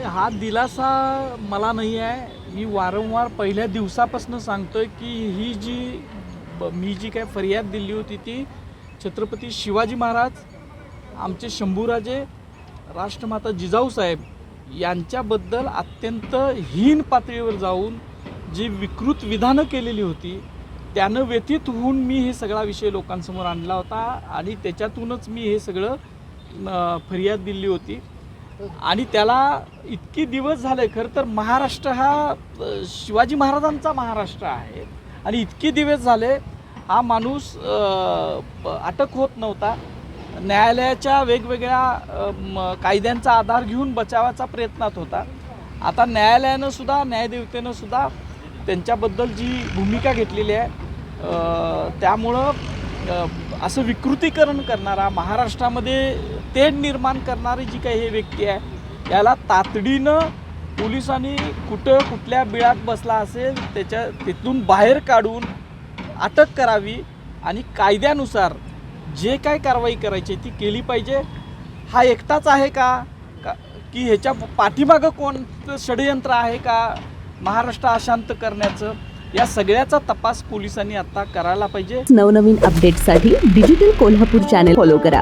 हा दिलासा मला नाही आहे. मी वारंवार पहिल्या दिवसापासून सांगतोय की मी जी काय फरियाद दिली होती ती छत्रपती शिवाजी महाराज, आमचे शंभूराजे, राष्ट्रमाता जिजाऊसाहेब यांच्याबद्दल अत्यंत हीन पातळीवर जाऊन जी विकृत विधानं केलेली होती त्यानं व्यथित होऊन मी हे सगळा विषय लोकांसमोर आणला होता आणि त्याच्यातूनच मी हे सगळं फरियाद दिली होती. आणि त्याला इतकी दिवस झाले. खरं तर महाराष्ट्र हा शिवाजी महाराजांचा महाराष्ट्र आहे आणि इतके दिवस झाले हा माणूस अटक होत नव्हता. न्यायालयाच्या वेगवेगळ्या कायद्यांचा आधार घेऊन बचावाचा प्रयत्नात होता. आता न्यायालयानं सुद्धा, न्यायदेवतेनं सुद्धा त्यांच्याबद्दल जी भूमिका घेतलेली आहे त्यामुळं असं विकृतीकरण करणारा, महाराष्ट्रामध्ये तेढ निर्माण करणारी जी काही हे व्यक्ती आहे याला तातडीनं पोलिसांनी कुठल्या बिळात बसला असेल तिथून बाहेर काढून अटक करावी आणि कायद्यानुसार जे काय कारवाई करायची ती केली पाहिजे. हा एकटाच आहे का की ह्याच्या पाठीमागं कोणतं षडयंत्र आहे का महाराष्ट्र अशांत करण्याचं, या सगळ्याचा तपास पोलिसांनी आता करायला पाहिजे. नवनवीन अपडेट्ससाठी डिजिटल कोल्हापूर चॅनल फॉलो करा.